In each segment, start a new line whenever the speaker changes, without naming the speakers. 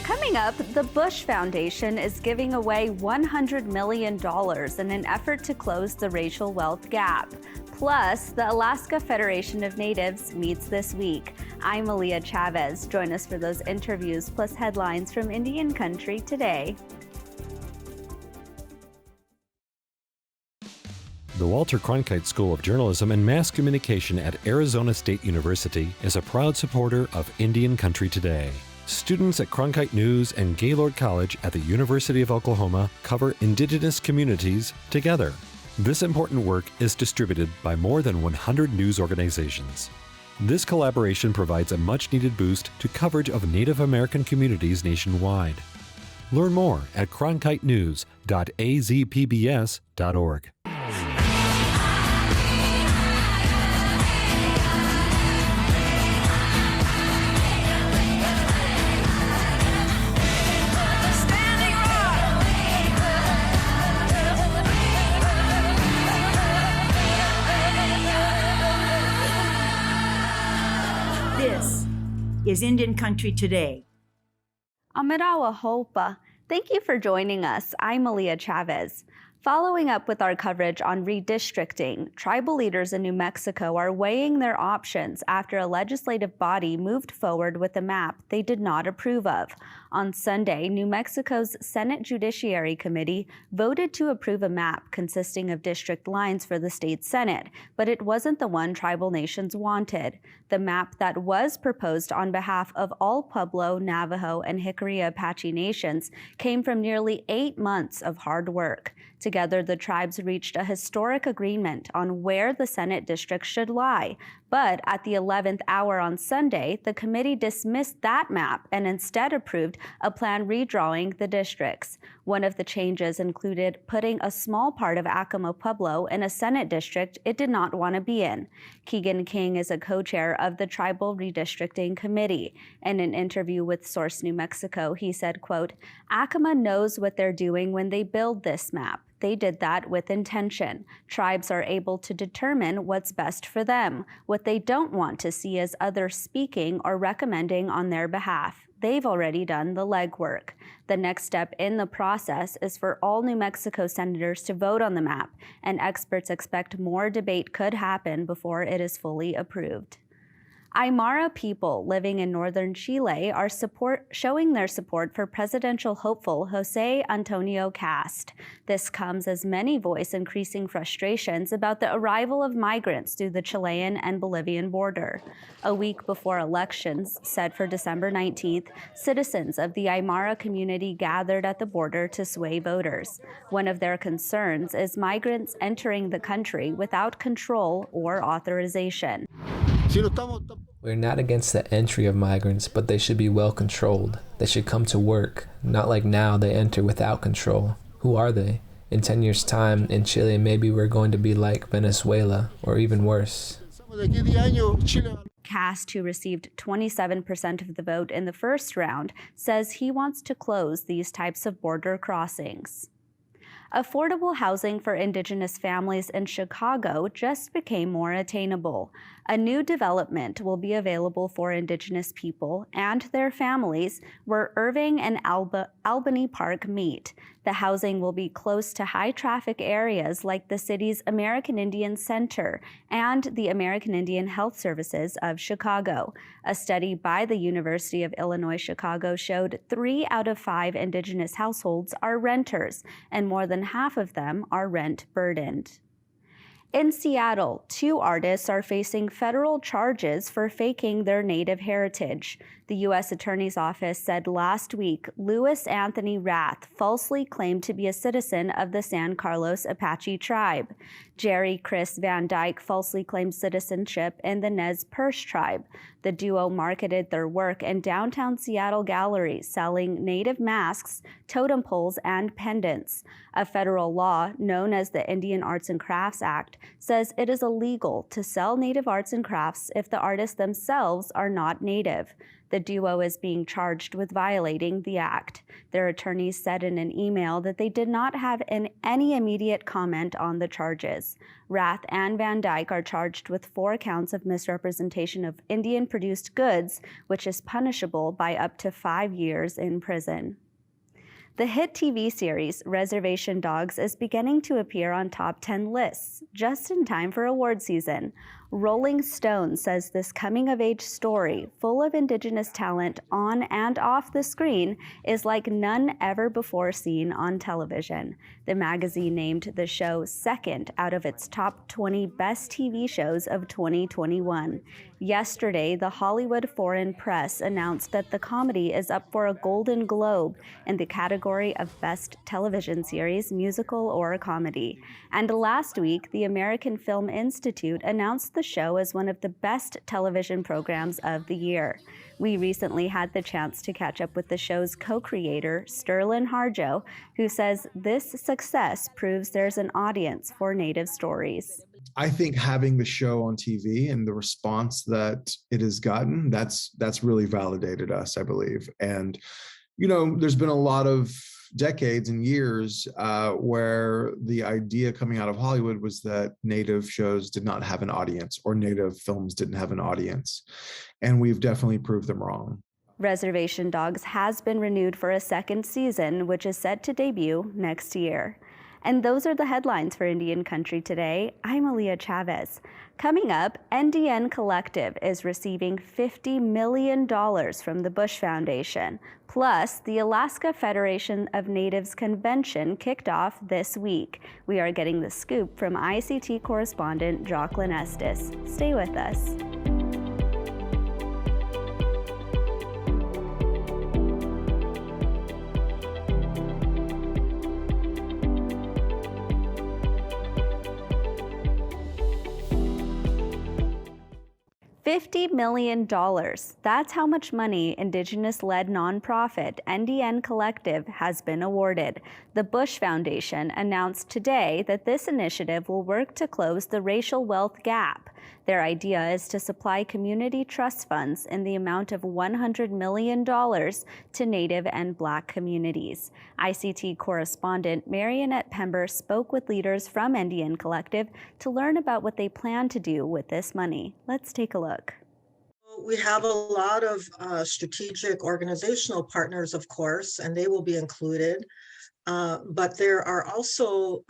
Coming up, the Bush Foundation is giving away $100 million in an effort to close the racial wealth gap. Plus, the Alaska Federation of Natives meets this week. I'm Malia Chavez. Join us for those interviews plus headlines from Indian Country today.
The Walter Cronkite School of Journalism and Mass Communication at Arizona State University is a proud supporter of Indian Country Today. Students at Cronkite News and Gaylord College at the University of Oklahoma cover Indigenous communities together. This important work is distributed by more than 100 news organizations. This collaboration provides a much-needed boost to coverage of Native American communities nationwide. Learn more at cronkitenews.azpbs.org.
This is Indian Country Today.
Amirawa Hopa, thank you for joining us. I'm Malia Chavez. Following up with our coverage on redistricting, tribal leaders in New Mexico are weighing their options after a legislative body moved forward with a map they did not approve of. On Sunday, New Mexico's Senate Judiciary Committee voted to approve a map consisting of district lines for the state Senate, but it wasn't the one tribal nations wanted. The map that was proposed on behalf of all Pueblo, Navajo, and Jicarilla Apache nations came from nearly 8 months of hard work. Together, the tribes reached a historic agreement on where the Senate district should lie. But at the 11th hour on Sunday, the committee dismissed that map and instead approved a plan redrawing the districts. One of the changes included putting a small part of Acoma Pueblo in a Senate district it did not want to be in. Keegan King is a co-chair of the Tribal Redistricting Committee. In an interview with Source New Mexico, he said, quote, "Acoma knows what they're doing when they build this map. They did that with intention. Tribes are able to determine what's best for them. What they don't want to see is others speaking or recommending on their behalf. They've already done the legwork." The next step in the process is for all New Mexico senators to vote on the map, and experts expect more debate could happen before it is fully approved. Aymara people living in northern Chile are showing their support for presidential hopeful Jose Antonio Cast. This comes as many voice increasing frustrations about the arrival of migrants through the Chilean and Bolivian border. A week before elections, set for December 19th, citizens of the Aymara community gathered at the border to sway voters. One of their concerns is migrants entering the country without control or authorization.
We're not against the entry of migrants, but they should be well controlled. They should come to work, not like now they enter without control. Who are they? In 10 years' time, in Chile, maybe we're going to be like Venezuela, or even worse.
Cast, who received 27% of the vote in the first round, says he wants to close these types of border crossings. Affordable housing for Indigenous families in Chicago just became more attainable. A new development will be available for Indigenous people and their families where Irving and Albany Park meet. The housing will be close to high-traffic areas like the city's American Indian Center and the American Indian Health Services of Chicago. A study by the University of Illinois Chicago showed 3 out of 5 Indigenous households are renters, and more than half of them are rent-burdened. In Seattle, 2 artists are facing federal charges for faking their Native heritage. The U.S. Attorney's Office said last week Louis Anthony Rath falsely claimed to be a citizen of the San Carlos Apache tribe. Jerry Chris Van Dyke falsely claimed citizenship in the Nez Perce tribe. The duo marketed their work in downtown Seattle galleries, selling Native masks, totem poles, and pendants. A federal law known as the Indian Arts and Crafts Act says it is illegal to sell Native arts and crafts if the artists themselves are not Native. The duo is being charged with violating the act. Their attorneys said in an email that they did not have any immediate comment on the charges. Rath and Van Dyke are charged with 4 counts of misrepresentation of Indian-produced goods, which is punishable by up to 5 years in prison. The hit TV series Reservation Dogs is beginning to appear on top 10 lists, just in time for award season. Rolling Stone says this coming-of-age story, full of Indigenous talent on and off the screen, is like none ever before seen on television. The magazine named the show second out of its top 20 best TV shows of 2021. Yesterday, the Hollywood Foreign Press announced that the comedy is up for a Golden Globe in the category of Best Television Series, Musical, or Comedy. And last week, the American Film Institute announced the show as one of the best television programs of the year. We recently had the chance to catch up with the show's co-creator, Sterling Harjo, who says this success proves there's an audience for Native stories.
I think having the show on TV and the response that it has gotten, that's really validated us, I believe. And, there's been a lot of decades and years where the idea coming out of Hollywood was that Native shows did not have an audience or Native films didn't have an audience. And we've definitely proved them wrong.
Reservation Dogs has been renewed for a second season, which is set to debut next year. And those are the headlines for Indian Country Today. I'm Aaliyah Chavez. Coming up, NDN Collective is receiving $50 million from the Bush Foundation. Plus, the Alaska Federation of Natives Convention kicked off this week. We are getting the scoop from ICT correspondent Jocelyn Estes. Stay with us. $50 million. That's how much money Indigenous-led nonprofit NDN Collective has been awarded. The Bush Foundation announced today that this initiative will work to close the racial wealth gap. Their idea is to supply community trust funds in the amount of $100 million to Native and Black communities. ICT correspondent Marionette Pember spoke with leaders from NDN Collective to learn about what they plan to do with this money. Let's take a look.
We have a lot of strategic organizational partners, of course, and they will be included. But there are also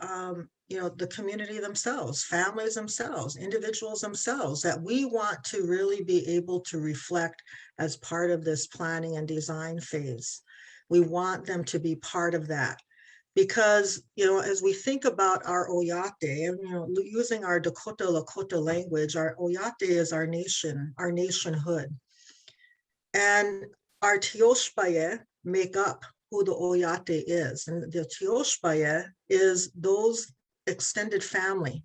the community themselves, families themselves, individuals themselves that we want to really be able to reflect as part of this planning and design phase. We want them to be part of that because, as we think about our Oyate, and, using our Dakota Lakota language, our Oyate is our nation, our nationhood. And our Tioshpaye make up who the Oyate is. And the Tioshpaye is those extended family.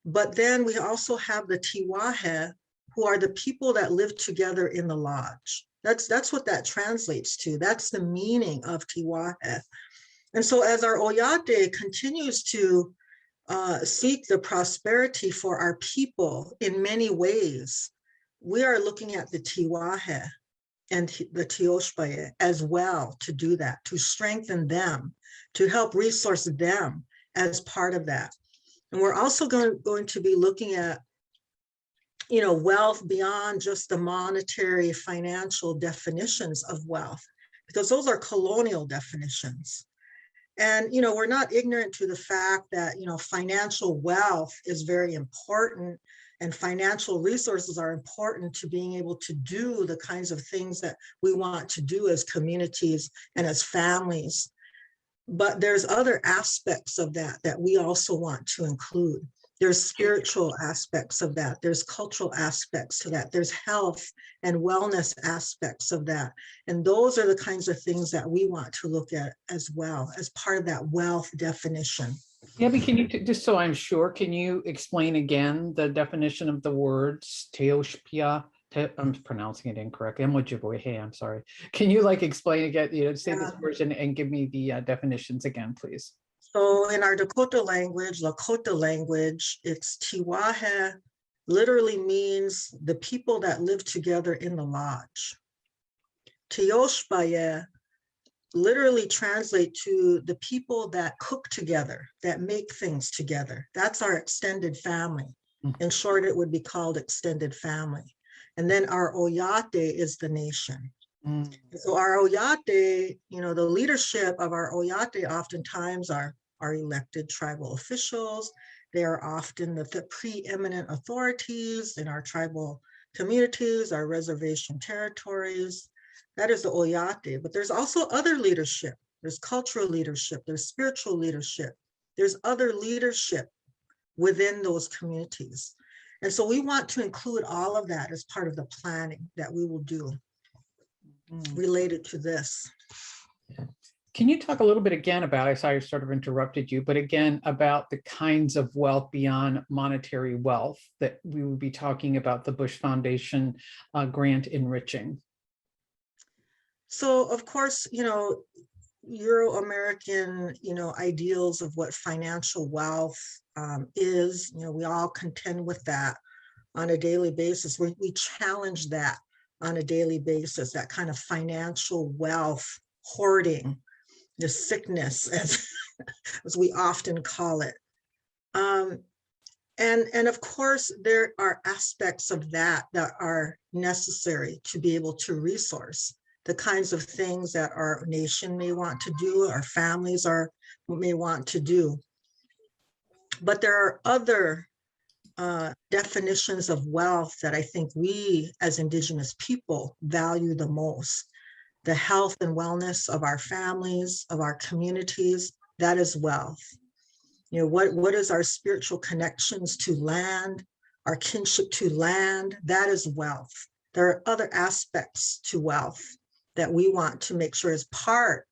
But then we also have the Tiwahe, who are the people that live together in the lodge. That's what that translates to. That's the meaning of Tiwahe. And so as our Oyate continues to seek the prosperity for our people in many ways, we are looking at the Tiwahe and the Tioshpaye as well to do that, to strengthen them, to help resource them as part of that. And we're also going to be looking at, wealth beyond just the monetary financial definitions of wealth, because those are colonial definitions. And, we're not ignorant to the fact that, financial wealth is very important and financial resources are important to being able to do the kinds of things that we want to do as communities and as families. But there's other aspects of that we also want to include. There's spiritual aspects of that. There's cultural aspects to that. There's health and wellness aspects of that. And those are the kinds of things that we want to look at as well as part of that wealth definition.
Gabby, can you, just so I'm sure, can you explain again the definition of the words Teoshpia? I'm pronouncing it incorrectly. I'm Ojibwe. I'm sorry. Can you explain again, say this version and give me the definitions again, please?
So in our Dakota language, Lakota language, it's Tiwahe literally means the people that live together in the lodge. Teoshpaye literally translate to the people that cook together, that make things together. That's our extended family. In short, it would be called extended family. And then our Oyate is the nation. So our Oyate, the leadership of our Oyate oftentimes are elected tribal officials. They are often the preeminent authorities in our tribal communities, our reservation territories. That is the Oyate, but there's also other leadership. There's cultural leadership, there's spiritual leadership, there's other leadership within those communities. And so we want to include all of that as part of the planning that we will do related to this.
Can you talk a little bit again about, I saw you sort of interrupted you, but again, about the kinds of wealth beyond monetary wealth that we will be talking about the Bush Foundation grant enriching?
So of course, Euro-American, ideals of what financial wealth is, we all contend with that on a daily basis. We challenge that on a daily basis, that kind of financial wealth hoarding, the sickness, as we often call it. And of course, there are aspects of that are necessary to be able to resource the kinds of things that our nation may want to do, our families may want to do. But there are other definitions of wealth that I think we as Indigenous people value the most. The health and wellness of our families, of our communities, that is wealth. What is our spiritual connections to land, our kinship to land, that is wealth. There are other aspects to wealth that we want to make sure is part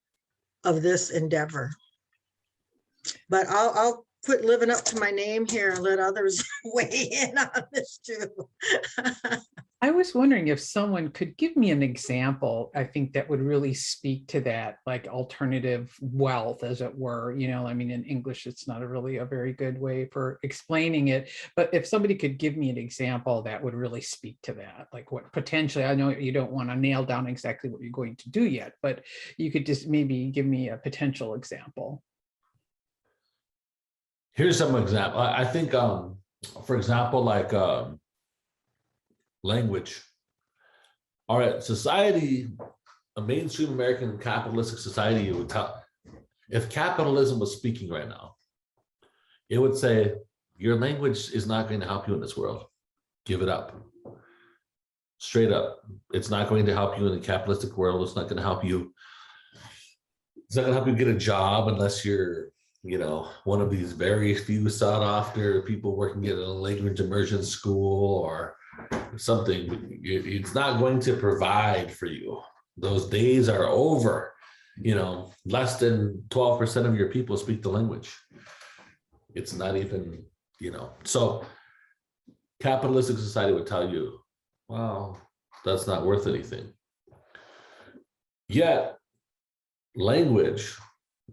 of this endeavor. But I'll quit living up to my name here and let others weigh in on this too.
I was wondering if someone could give me an example, I think that would really speak to that, like alternative wealth, as it were. In English, it's not really a very good way for explaining it. But if somebody could give me an example that would really speak to that, like what potentially, I know you don't want to nail down exactly what you're going to do yet, but you could just maybe give me a potential example.
Here's some example. I think, for example, like language. All right, society, a mainstream American capitalistic society, it would tell, if capitalism was speaking right now, it would say, your language is not going to help you in this world. Give it up. Straight up. It's not going to help you in the capitalistic world. It's not going to help you. It's not going to help you get a job unless you're, one of these very few sought after people working at a language immersion school or something. It's not going to provide for you. Those days are over. Less than 12% of your people speak the language. It's not even, so capitalistic society would tell you, well, that's not worth anything. Yet language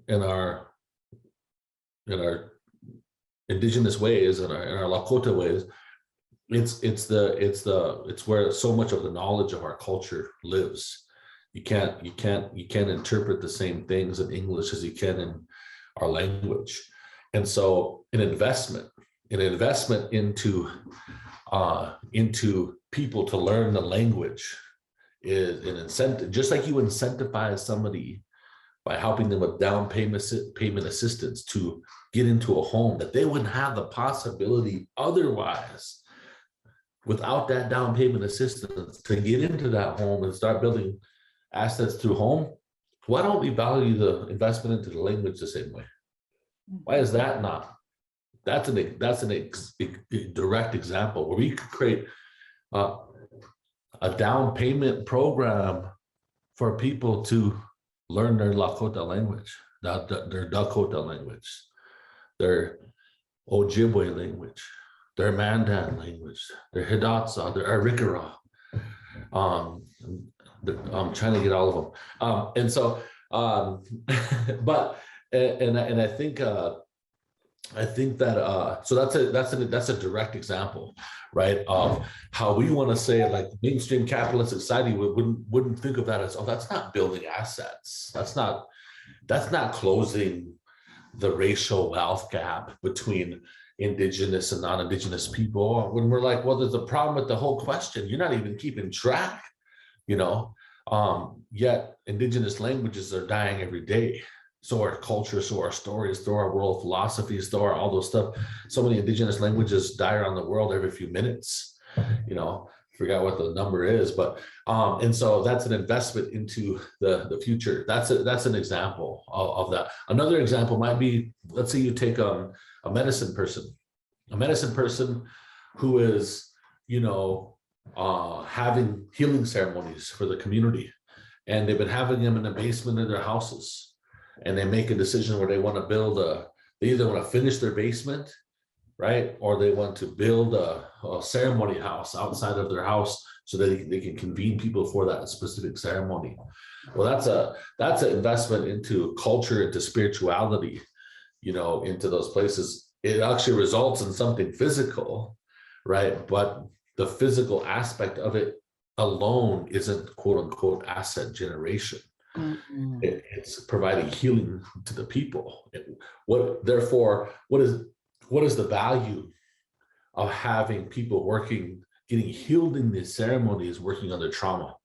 in our indigenous ways, in our Lakota ways, it's where so much of the knowledge of our culture lives. You can't interpret the same things in English as you can in our language. And so an investment into people to learn the language is an incentive, just like you incentivize somebody by helping them with down payment assistance to get into a home that they wouldn't have the possibility otherwise without that down payment assistance to get into that home and start building assets through home. Why don't we value the investment into the language the same way? Why is that not? That's a direct example where we could create a down payment program for people to learn their Lakota language, their Dakota language, their Ojibwe language, their Mandan language, their Hidatsa, their Arikara. I'm trying to get all of them. And so, but I think I think that so that's a direct example, right, of how we want to say, like, mainstream capitalist society wouldn't think of that as, oh, that's not building assets, that's not closing the racial wealth gap between Indigenous and non-Indigenous people. When we're like, well, there's a problem with the whole question. You're not even keeping track, you know. Yet Indigenous languages are dying every day. So our culture, so our stories, so our world philosophies, so our all those stuff. So many Indigenous languages die around the world every few minutes. You know, forgot what the number is, but and so that's an investment into the future. That's an example of that. Another example might be, let's say you take a medicine person who is, you know, having healing ceremonies for the community, and they've been having them in the basement of their houses, and they make a decision where they want to build they either want to finish their basement, right, or they want to build a ceremony house outside of their house so that they can convene people for that specific ceremony. Well, that's an investment into culture, into spirituality, you know, into those places. It actually results in something physical, right? But the physical aspect of it alone isn't quote unquote asset generation.
Mm-hmm.
It's providing healing to the people. Therefore, what is the value of having people getting healed in these ceremonies, working on their trauma?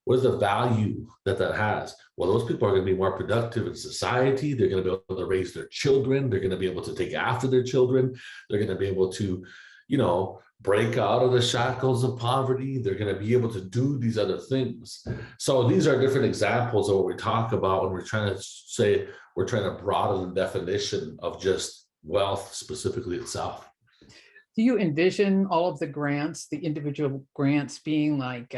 What is the value that has? Well, those people are going to be more productive in society. They're going to be able to raise their children. They're going to be able to take after their children. They're going to be able to, you know, break out of the shackles of poverty. They're going to be able to do these other things. So these are different examples of what we talk about when we're trying to say we're trying to broaden the definition of just wealth specifically itself.
Do you envision all of the grants, the individual grants, being like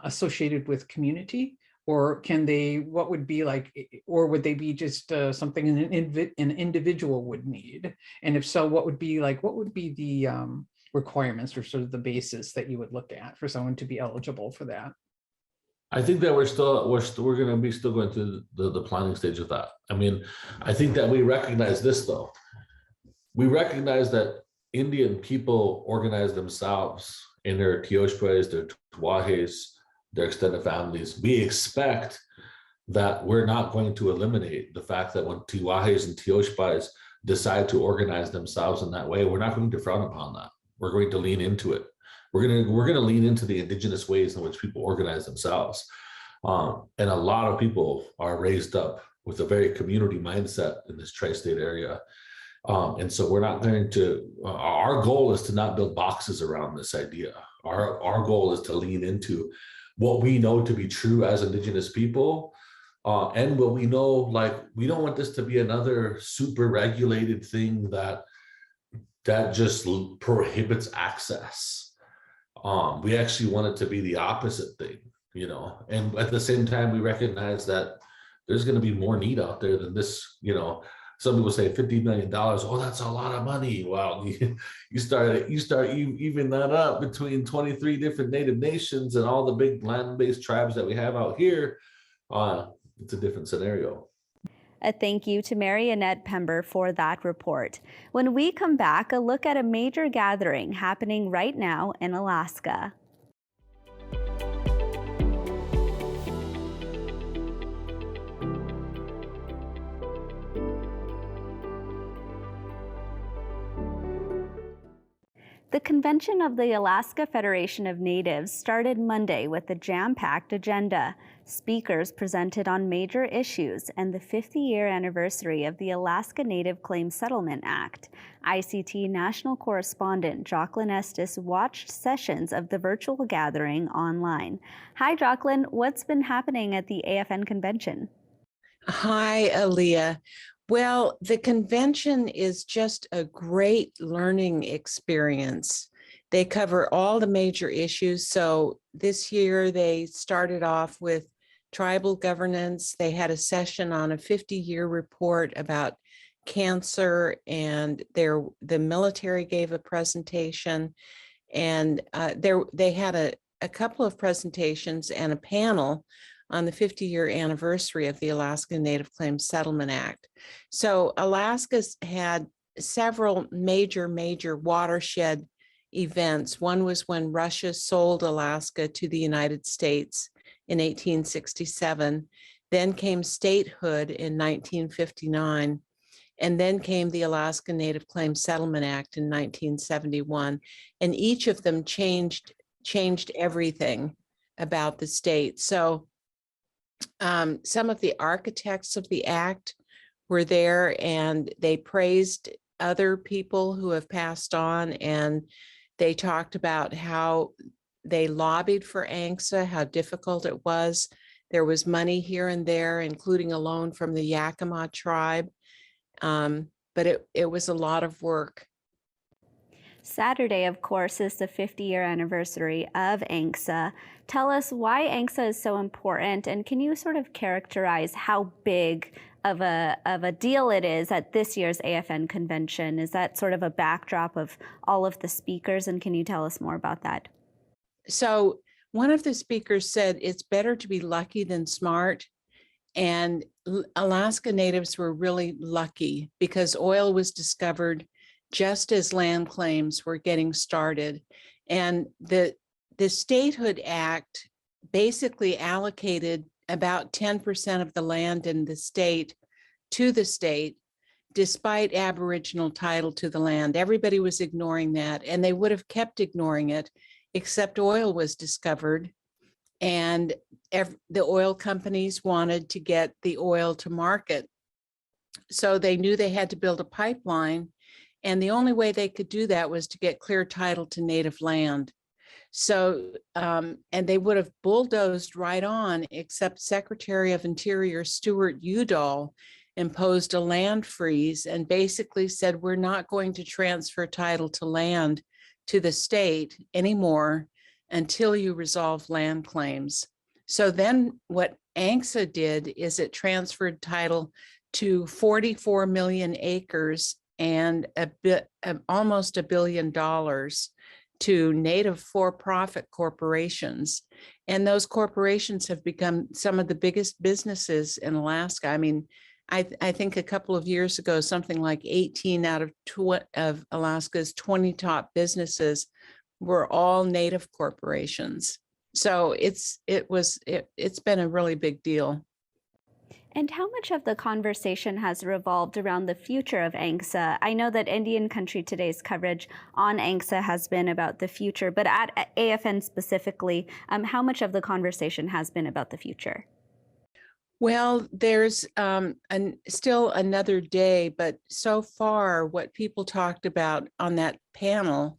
associated with community? Or can they, what would be like, or would they be just something an individual would need? And if so, what would be the requirements or sort of the basis that you would look at for someone to be eligible for that?
I think that we're going to be still going through the planning stage of that. I mean, I think that we recognize this though. We recognize that Indian people organize themselves in their Tioshpes, their Tuajes, their extended families. We expect that we're not going to eliminate the fact that when Tiwajes and Tioshpes decide to organize themselves in that way, we're not going to frown upon that. We're going to lean into it. We're going to lean into the indigenous ways in which people organize themselves. And a lot of people are raised up with a very community mindset in this tri-state area. And so we're not going to, our goal is to not build boxes around this idea. Our goal is to lean into what we know to be true as Indigenous people, and what we know, like, we don't want this to be another super regulated thing that just prohibits access. We actually want it to be the opposite thing, you know, and at the same time, we recognize that there's going to be more need out there than this, you know. Some people say $50 million. Oh, that's a lot of money. Well, you start even that up between 23 different Native nations and all the big land-based tribes that we have out here. It's a different scenario.
A thank you to Mary Annette Pember for that report. When we come back, a look at a major gathering happening right now in Alaska. The convention of the Alaska Federation of Natives started Monday with a jam-packed agenda. Speakers presented on major issues and the 50-year anniversary of the Alaska Native Claims Settlement Act. ICT national correspondent Jocelyn Estes watched sessions of the virtual gathering online. Hi, Jocelyn. What's been happening at the AFN convention?
Hi, Aaliyah. Well, the convention is just a great learning experience. They cover all the major issues. So this year they started off with tribal governance. They had a session on a 50-year report about cancer, and the military gave a presentation, and they had a couple of presentations and a panel on the 50-year anniversary of the Alaska Native Claims Settlement Act. So Alaska's had several major watershed events. One was when Russia sold Alaska to the United States in 1867. Then came statehood in 1959. And then came the Alaska Native Claims Settlement Act in 1971. And each of them changed everything about the state. So some of the architects of the act were there, and they praised other people who have passed on, and they talked about how they lobbied for ANCSA, how difficult it was. There was money here and there, including a loan from the Yakima tribe. But it was a lot of work.
Saturday, of course, is the 50-year anniversary of ANCSA. Tell us why ANCSA is so important, and can you sort of characterize how big of a deal it is at this year's AFN convention? Is that sort of a backdrop of all of the speakers, and can you tell us more about that?
So one of the speakers said it's better to be lucky than smart. And Alaska Natives were really lucky because oil was discovered just as land claims were getting started. And the Statehood Act basically allocated about 10% of the land in the state to the state, despite Aboriginal title to the land. Everybody was ignoring that, and they would have kept ignoring it, except oil was discovered. And the oil companies wanted to get the oil to market. So they knew they had to build a pipeline. And the only way they could do that was to get clear title to native land. So, and they would have bulldozed right on, except Secretary of Interior Stuart Udall imposed a land freeze and basically said, we're not going to transfer title to land to the state anymore until you resolve land claims. So then what ANCSA did is it transferred title to 44 million acres and almost $1 billion to Native for-profit corporations. And those corporations have become some of the biggest businesses in Alaska. I mean, I think a couple of years ago, something like 18 out of Alaska's 20 top businesses were all Native corporations. So it's been a really big deal.
And how much of the conversation has revolved around the future of ANCSA? I know that Indian Country Today's coverage on ANCSA has been about the future, but at AFN specifically, how much of the conversation has been about the future?
Well, there's still another day, but so far what people talked about on that panel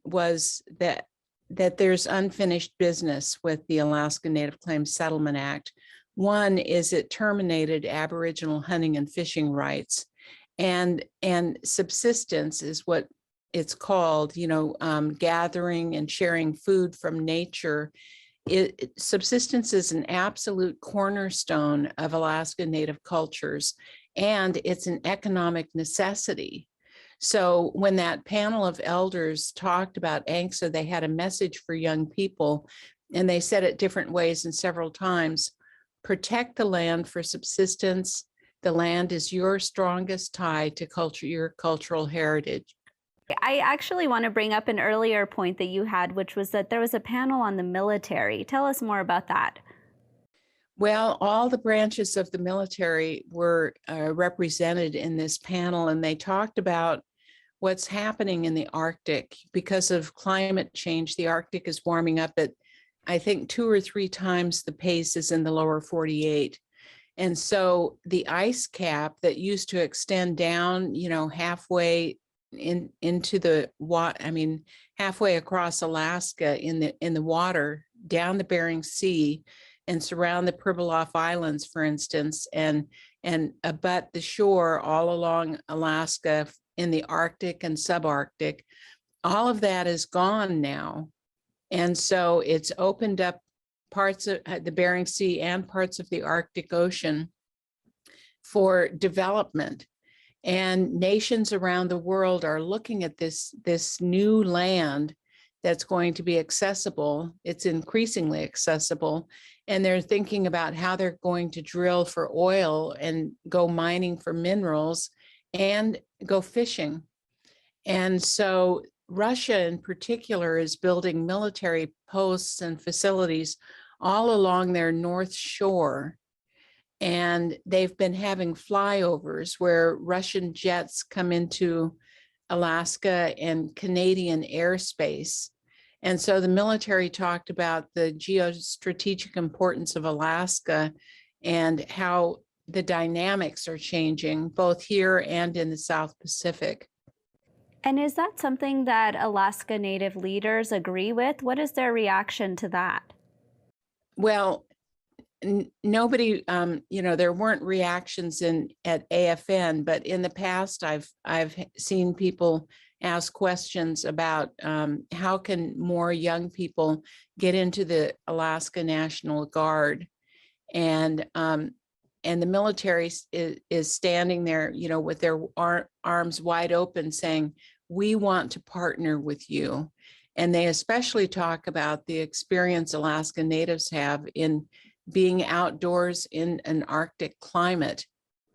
was that there's unfinished business with the Alaska Native Claims Settlement Act. One is it terminated Aboriginal hunting and fishing rights, and subsistence is what it's called, gathering and sharing food from nature. Subsistence is an absolute cornerstone of Alaska Native cultures, and it's an economic necessity. So when that panel of elders talked about ANCSA, they had a message for young people, and they said it different ways and several times. Protect the land for subsistence. The land is your strongest tie to culture, your cultural heritage.
I actually want to bring up an earlier point that you had, which was that there was a panel on the military. Tell us more about that.
Well, all the branches of the military were represented in this panel, and they talked about what's happening in the Arctic. Because of climate change, the Arctic is warming up at, I think, 2 or 3 times the pace is in the lower 48. And so the ice cap that used to extend down, halfway into the halfway across Alaska in the water, down the Bering Sea and surround the Pribilof Islands, for instance, and abut the shore all along Alaska in the Arctic and subarctic. All of that is gone now. And so it's opened up parts of the Bering Sea and parts of the Arctic Ocean for development. And nations around the world are looking at this new land that's going to be accessible. It's increasingly accessible. And they're thinking about how they're going to drill for oil and go mining for minerals and go fishing. And so Russia in particular is building military posts and facilities all along their North Shore. And they've been having flyovers where Russian jets come into Alaska and Canadian airspace. And so the military talked about the geostrategic importance of Alaska and how the dynamics are changing both here and in the South Pacific.
And is that something that Alaska Native leaders agree with? What is their reaction to that?
Well, nobody, there weren't reactions at AFN, but in the past, I've seen people ask questions about how can more young people get into the Alaska National Guard, and the military is standing there, with their arms wide open, saying, "We want to partner with you." And they especially talk about the experience Alaska Natives have in being outdoors in an Arctic climate.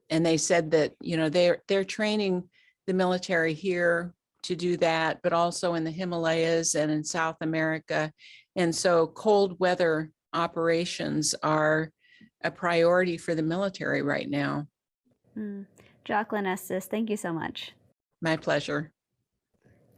And they said that, they're training the military here to do that, but also in the Himalayas and in South America. And so cold weather operations are a priority for the military right now.
Jacqueline Estes, thank you so much.
My pleasure.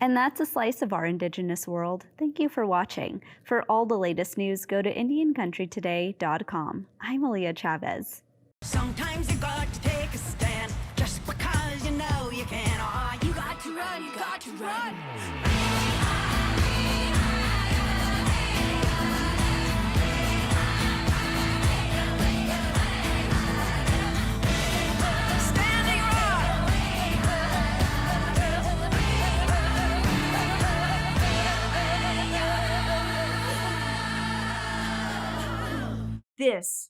And that's a slice of our Indigenous world. Thank you for watching. For all the latest news, go to IndianCountryToday.com. I'm Aaliyah Chavez.
Sometimes you got to take a stand just because you know you can. Oh, you got to run, you got to run. Standing
This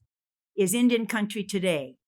is Indian Country Today.